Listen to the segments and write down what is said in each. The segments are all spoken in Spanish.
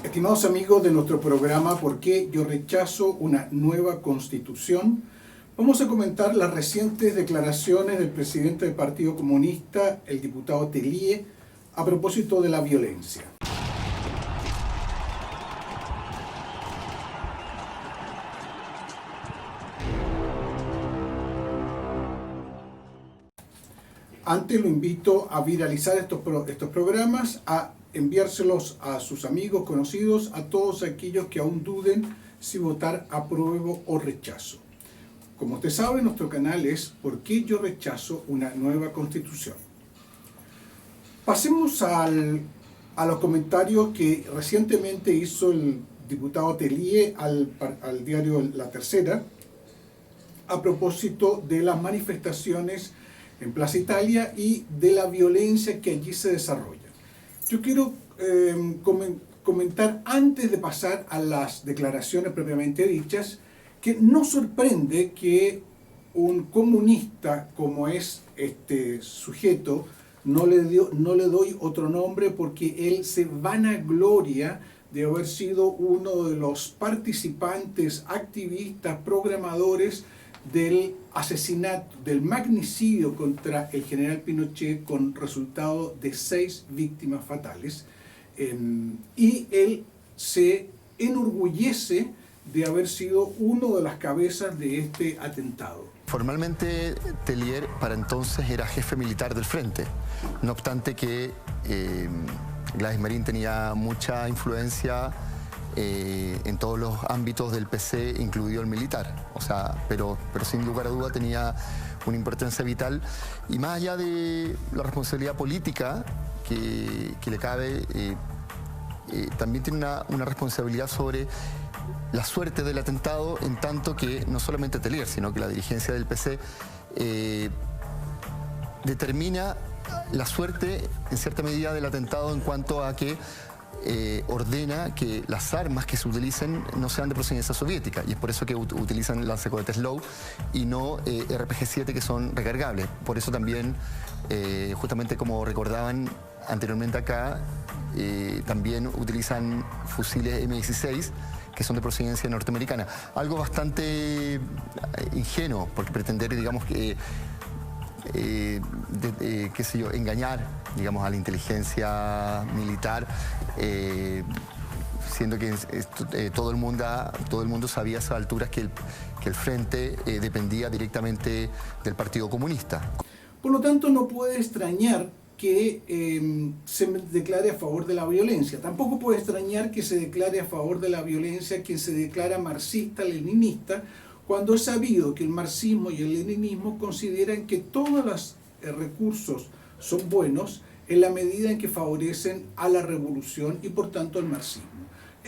Estimados amigos de nuestro programa ¿Por qué yo rechazo una nueva constitución? Vamos a comentar las recientes declaraciones del presidente del Partido Comunista, el diputado Tellier, a propósito de la violencia. Antes lo invito a viralizar estos programas, a enviárselos a sus amigos, conocidos, a todos aquellos que aún duden si votar apruebo o rechazo. Como usted sabe, nuestro canal es ¿Por qué yo rechazo una nueva constitución? Pasemos a los comentarios que recientemente hizo el diputado Tellier al diario La Tercera a propósito de las manifestaciones en Plaza Italia y de la violencia que allí se desarrolla. Yo quiero comentar, antes de pasar a las declaraciones propiamente dichas, que no sorprende que un comunista como es este sujeto, no le doy otro nombre porque él se vanagloria de haber sido uno de los participantes, activistas, programadores del asesinato, del magnicidio contra el general Pinochet con resultado de 6 víctimas fatales. Y él se enorgullece de haber sido uno de las cabezas de este atentado. Formalmente, Tellier para entonces era jefe militar del frente, no obstante que Gladys Marín tenía mucha influencia en todos los ámbitos del PC, incluido el militar, o sea, pero sin lugar a duda tenía una importancia vital, y más allá de la responsabilidad política que le cabe, también tiene una responsabilidad sobre la suerte del atentado, en tanto que no solamente Tellier, sino que la dirigencia del PC determina la suerte en cierta medida del atentado en cuanto a que ordena que las armas que se utilicen no sean de procedencia soviética, y es por eso que utilizan lanzacohetes Slow y no RPG-7, que son recargables. Por eso también, justamente como recordaban anteriormente acá, también utilizan fusiles M16 que son de procedencia norteamericana. Algo bastante ingenuo, porque pretender, digamos, que qué sé yo, engañar, digamos, a la inteligencia militar, siendo que todo el mundo sabía a esas alturas que el frente dependía directamente del Partido Comunista. Por lo tanto, no puede extrañar que se declare a favor de la violencia. Tampoco puede extrañar que se declare a favor de la violencia quien se declara marxista-leninista, cuando es sabido que el marxismo y el leninismo consideran que todos los recursos son buenos en la medida en que favorecen a la revolución y por tanto al marxismo.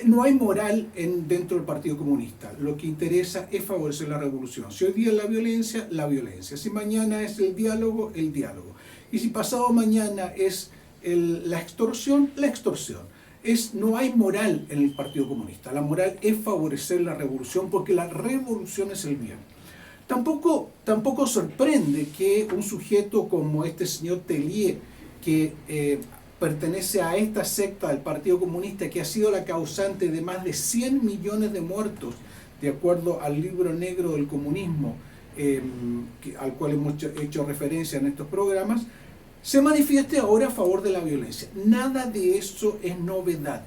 No hay moral dentro del Partido Comunista. Lo que interesa es favorecer la revolución. Si hoy día es la violencia, la violencia. Si mañana es el diálogo, el diálogo. Y si pasado mañana es la extorsión, la extorsión. No hay moral en el Partido Comunista. La moral es favorecer la revolución, porque la revolución es el bien. Tampoco sorprende que un sujeto como este señor Tellier, que pertenece a esta secta del Partido Comunista, que ha sido la causante de más de 100 millones de muertos, de acuerdo al libro negro del comunismo, al cual hemos hecho referencia en estos programas, se manifieste ahora a favor de la violencia. Nada de eso es novedad.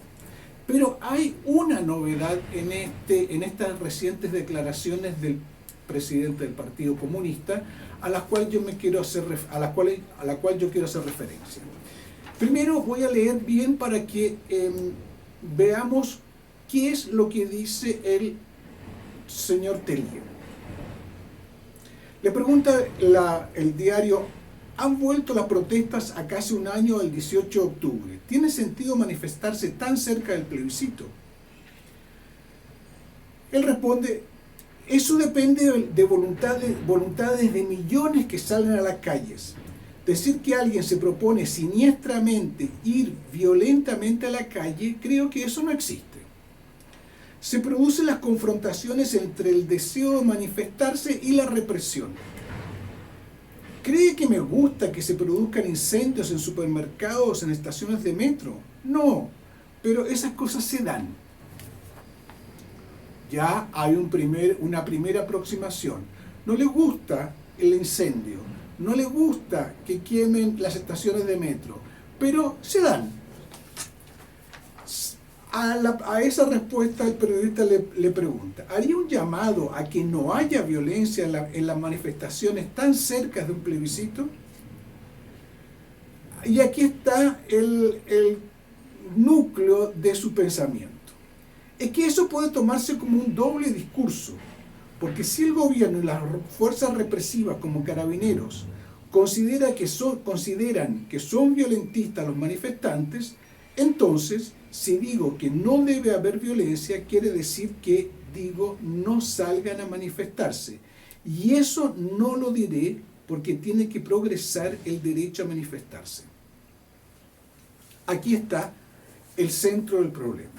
Pero hay una novedad en estas recientes declaraciones del presidente del Partido Comunista, a la cual yo quiero hacer referencia. Primero voy a leer bien para que veamos qué es lo que dice el señor Tellier. Le pregunta el diario: ¿han vuelto las protestas a casi un año del 18 de octubre? ¿Tiene sentido manifestarse tan cerca del plebiscito? Él responde: eso depende de voluntades de millones que salen a las calles. Decir que alguien se propone siniestramente ir violentamente a la calle, creo que eso no existe. Se producen las confrontaciones entre el deseo de manifestarse y la represión. ¿Cree que me gusta que se produzcan incendios en supermercados, en estaciones de metro? No, pero esas cosas se dan. Ya hay una primera aproximación. No le gusta el incendio, no le gusta que quemen las estaciones de metro, pero se dan. A esa respuesta el periodista le pregunta, ¿haría un llamado a que no haya violencia en las manifestaciones tan cerca de un plebiscito? Y aquí está el núcleo de su pensamiento. Es que eso puede tomarse como un doble discurso, porque si el gobierno y las fuerzas represivas como Carabineros consideran que son violentistas los manifestantes, entonces, si digo que no debe haber violencia, quiere decir que digo no salgan a manifestarse. Y eso no lo diré porque tiene que progresar el derecho a manifestarse. Aquí está el centro del problema.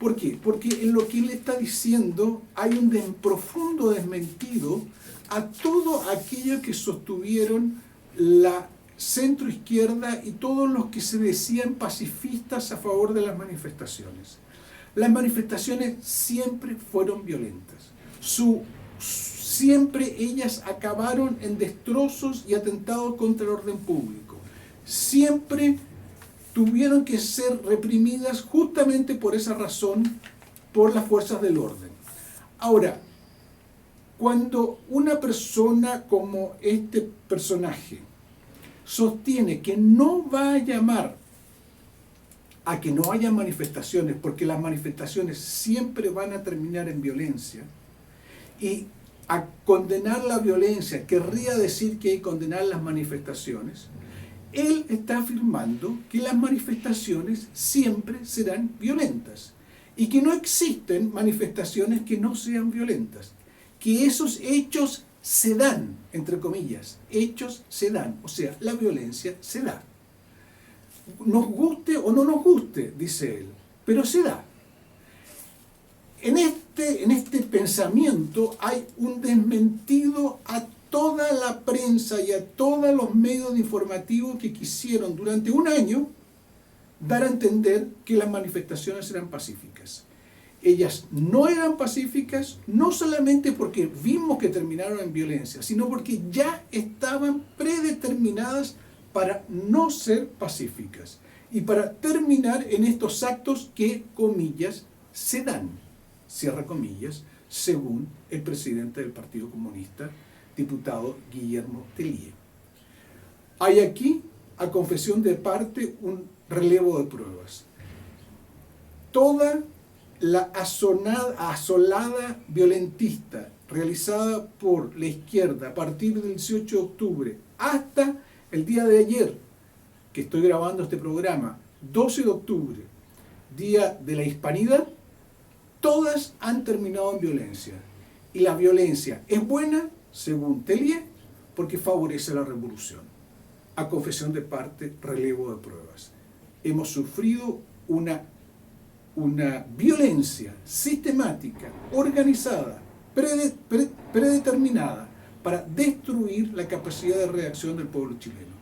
¿Por qué? Porque en lo que él está diciendo hay un profundo desmentido a todo aquello que sostuvieron la centroizquierda y todos los que se decían pacifistas a favor de las manifestaciones. Las manifestaciones siempre fueron violentas. Siempre ellas acabaron en destrozos y atentados contra el orden público. Siempre tuvieron que ser reprimidas justamente por esa razón, por las fuerzas del orden. Ahora, cuando una persona como este personaje sostiene que no va a llamar a que no haya manifestaciones, porque las manifestaciones siempre van a terminar en violencia, y a condenar la violencia querría decir que hay que condenar las manifestaciones, él está afirmando que las manifestaciones siempre serán violentas y que no existen manifestaciones que no sean violentas, que esos hechos se dan, entre comillas, hechos se dan, o sea, la violencia se da. Nos guste o no nos guste, dice él, pero se da. En este pensamiento hay un desmentido a toda la prensa y a todos los medios informativos que quisieron durante un año dar a entender que las manifestaciones eran pacíficas. Ellas no eran pacíficas, no solamente porque vimos que terminaron en violencia, sino porque ya estaban predeterminadas para no ser pacíficas y para terminar en estos actos que, comillas, se dan, cierra comillas, según el presidente del Partido Comunista, diputado Guillermo Tellier. Hay aquí, a confesión de parte, un relevo de pruebas. Toda la asolada violentista realizada por la izquierda a partir del 18 de octubre hasta el día de ayer, que estoy grabando este programa, 12 de octubre, Día de la Hispanidad, todas han terminado en violencia. Y la violencia es buena, según Tellier, porque favorece la revolución. A confesión de parte, relevo de pruebas. Hemos sufrido una violencia sistemática, organizada, predeterminada para destruir la capacidad de reacción del pueblo chileno.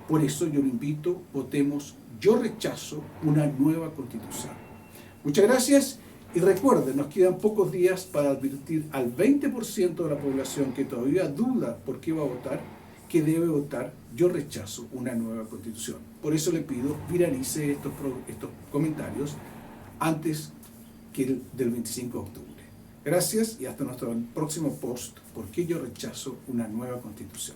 Por eso yo lo invito, votemos, yo rechazo una nueva constitución. Muchas gracias y recuerden, nos quedan pocos días para advertir al 20% de la población que todavía duda por qué va a votar, que debe votar, yo rechazo una nueva constitución. Por eso le pido, viralice estos comentarios antes que del 25 de octubre. Gracias y hasta nuestro próximo post, ¿por qué yo rechazo una nueva constitución?